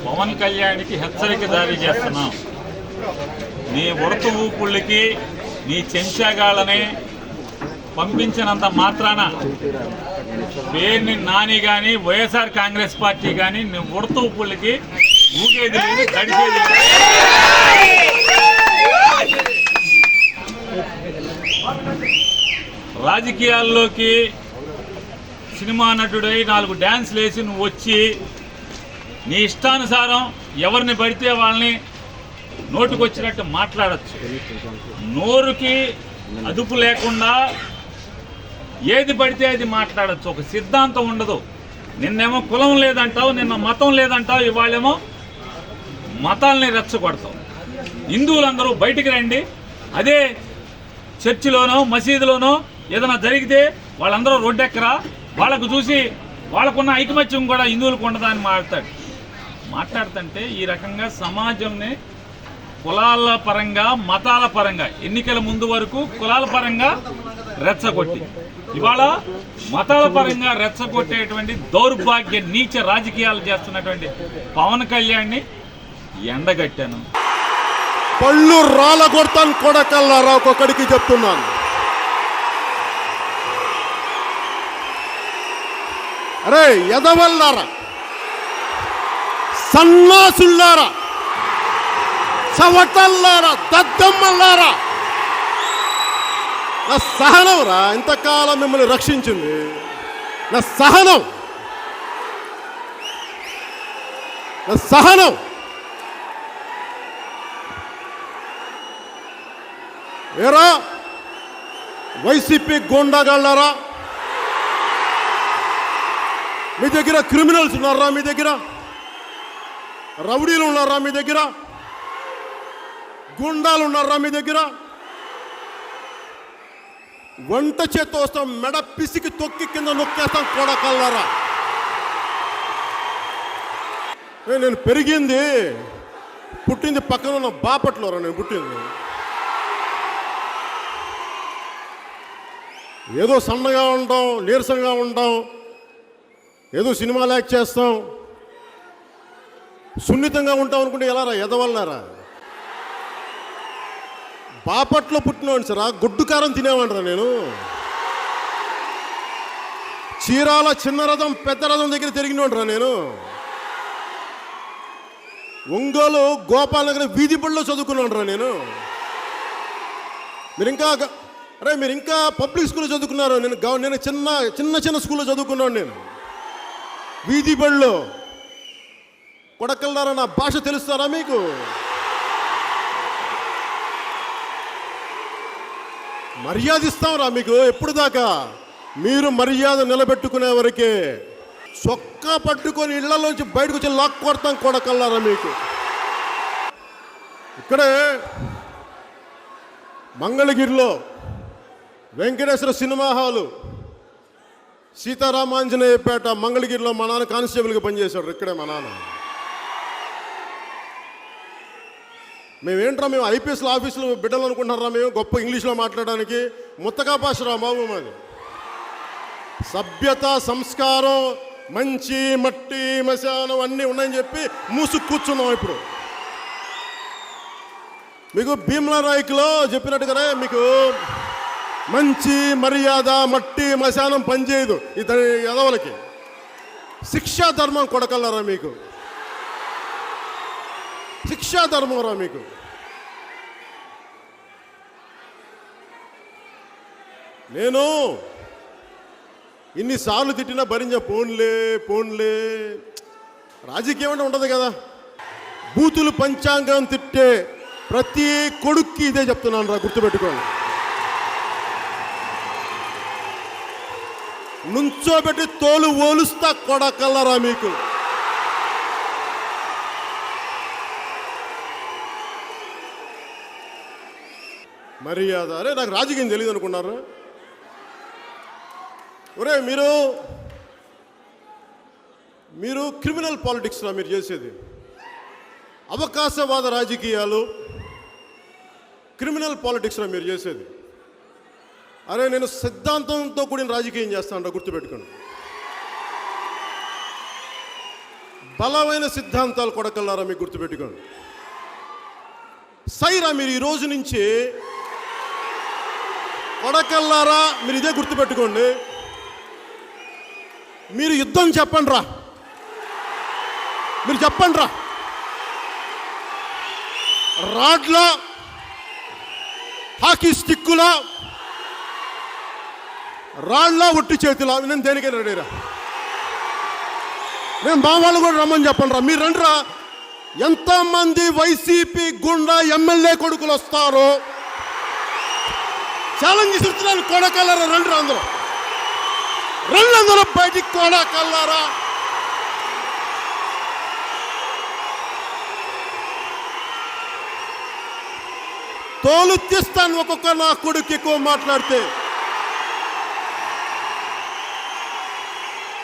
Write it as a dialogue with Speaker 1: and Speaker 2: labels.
Speaker 1: పవన్ కళ్యాణ్కి హెచ్చరిక జారీ చేస్తున్నాం. నీ ఉడత ఊపుళ్ళకి నీ చెంచాగాళ్ళని పంపించినంత మాత్రాన పేరుని నాని కానీ వైఎస్ఆర్ కాంగ్రెస్ పార్టీ కానీ నీ ఉడత ఊపుళ్ళకి ఊగేది లేదు, గడిచేది లేదు. రాజకీయాల్లోకి సినిమా నటుడై 4 డ్యాన్స్లు వేసి నువ్వు వచ్చి నీ ఇష్టానుసారం ఎవరిని పడితే వాళ్ళని నోటుకొచ్చినట్టు మాట్లాడచ్చు. నోరుకి అదుపు లేకుండా ఏది పడితే అది మాట్లాడచ్చు. ఒక సిద్ధాంతం ఉండదు. నిన్నేమో కులం లేదంటావు, నిన్న మతం లేదంటావు, ఇవాళేమో మతాల్ని రెచ్చగొడతావు. హిందువులందరూ బయటికి రండి, అదే చర్చిలోనో మసీదులోనో ఏదైనా జరిగితే వాళ్ళందరూ రోడ్డెక్కరా, వాళ్ళకు చూసి వాళ్ళకున్న ఐకమత్యం కూడా హిందువులకు ఉండదా అని మాట్లాడుతుంటే ఈ రకంగా సమాజంని కులాల పరంగా మతాల పరంగా ఎన్నికల ముందు వరకు కులాల పరంగా రెచ్చగొట్టి ఇవాళ మతాల పరంగా రెచ్చగొట్టేటువంటి దౌర్భాగ్య నీచ రాజకీయాలు చేస్తున్నటువంటి పవన్ కళ్యాణ్ని ఎండగట్టాను.
Speaker 2: పళ్ళు రాళ్ళ కొడతాను కొడకల్లారా, ఒక్కొక్కడికి చెప్తున్నాను. అరే ఎదవల్లారా, సన్నాసుల్లారా, చవటల్లారా, దద్దమ్మల్లారా, నా సహనం రా ఇంతకాలం మిమ్మల్ని రక్షించింది. నా సహనం ఏరా వైసీపీ గోండాగాళ్ళారా, మీ దగ్గర క్రిమినల్స్ ఉన్నారా, మీ దగ్గర రౌడీలు ఉన్నారా, మీ దగ్గర గుండాలు ఉన్నారా, మీ దగ్గర వంట చేత్తో వస్తాం, మెడ పిసికి తొక్కి కింద నొక్కేస్తాం కొడకల్లారా. నేను పెరిగింది పుట్టింది పక్కన ఉన్న బాపట్లోరా. నేను పుట్టింది ఏదో సన్నగా ఉంటాం, నీరసంగా ఉంటాం, ఏదో సినిమాలు యాక్ట్ చేస్తాం, సున్నితంగా ఉంటాం అనుకుంటే ఎలా రా ఎదవల్లారా. బాపట్లో పుట్టినవాడిని సార్, గుడ్డు కారం తినేవాడిరా నేను. చీరాల చిన్న రథం పెద్ద రథం దగ్గర తిరిగినవాడిరా నేను. ఒంగోలు గోపాల్ నగర్ వీధి బడిలో చదువుకున్నాడురా నేను. మీరు ఇంకా పబ్లిక్ స్కూల్లో చదువుకున్నారు, నేను చిన్న స్కూల్లో చదువుకున్నాను. నేను వీధి బడిలో. కొడకల్లారా, నా భాష తెలుస్తారా మీకు? మర్యాద ఇస్తాంరా మీకు. ఎప్పుడు దాకా మీరు మర్యాద నిలబెట్టుకునే వరకే. చొక్కా పట్టుకొని ఇళ్లలోంచి బయటకు వచ్చి లాక్ కొడతాం కొడకల్లారా మీకు. ఇక్కడే మంగళగిరిలో వెంకటేశ్వర సినిమా హాలు, సీతారామాంజనేయపేట, మంగళగిరిలో మా నాన్న కానిస్టేబుల్గా పనిచేశాడు. ఇక్కడే మా నాన్న. మేము ఐపీఎస్ల ఆఫీసులో బిడ్డలు అనుకుంటున్నారా? మేము గొప్ప ఇంగ్లీష్లో మాట్లాడడానికి ముత్తకా భాషరా బాబు మాది. సభ్యత, సంస్కారం, మంచి మట్టి మశానం అన్నీ ఉన్నాయని చెప్పి మూసుకు కూర్చున్నాం. ఇప్పుడు మీకు భీమ్లా నాయకులో చెప్పినట్టుగానే మీకు మంచి మర్యాద, మట్టి మశానం పనిచేయదు ఇతని ఎదవలకి. శిక్షా ధర్మం కొడకల్లారా మీకు. శిక్షా ధర్మం రా మీకు. నేను ఇన్నిసార్లు తిట్టినా భరించా. పోన్లే రాజకీయం అంటే ఉండదు కదా. బూతులు పంచాంగం తిట్టే ప్రతి కొడుక్కి ఇదే చెప్తున్నాను రా, గుర్తుపెట్టుకోండి. నుంచోబెట్టి తోలు ఓలుస్తా కొడకల్లారా మీకు. మర్యాద. అరే నాకు రాజకీయం తెలియదు అనుకున్నారు. ఒరే మీరు క్రిమినల్ పాలిటిక్స్ రా మీరు చేసేది. అవకాశవాద రాజకీయాలు, క్రిమినల్ పాలిటిక్స్ రా మీరు చేసేది. అరే నేను సిద్ధాంతంతో కూడిన రాజకీయం చేస్తాను, గుర్తుపెట్టుకోండి. బలమైన సిద్ధాంతాలు కొడకల్లారా మీకు గుర్తుపెట్టుకోండి. సైరా మీరు ఈ రోజు నుంచి కొడకల్లారా మీరు ఇదే గుర్తుపెట్టుకోండి. మీరు యుద్ధం చెప్పండి రా, మీరు చెప్పండి రా. రాడ్ల హాకీ స్టిక్కుల రాళ్ళ ఒట్టి చేతుల నేను దేనికైనా రెడీరా. నేను మా వాళ్ళు కూడా రమ్మని చెప్పండి రా, మీరు రండి రా. ఎంతమంది వైసీపీ గుండా ఎమ్మెల్యే కొడుకులు వస్తారో ఛాలెంజ్ ఇస్తున్నాను. కొడకల్లారా రండి రా, అందరూ రండి, అందరూ బయటికి కొడకల్లారా. తోలు తీస్తాను ఒక్కొక్క నా కొడుకు ఎక్కువ మాట్లాడితే.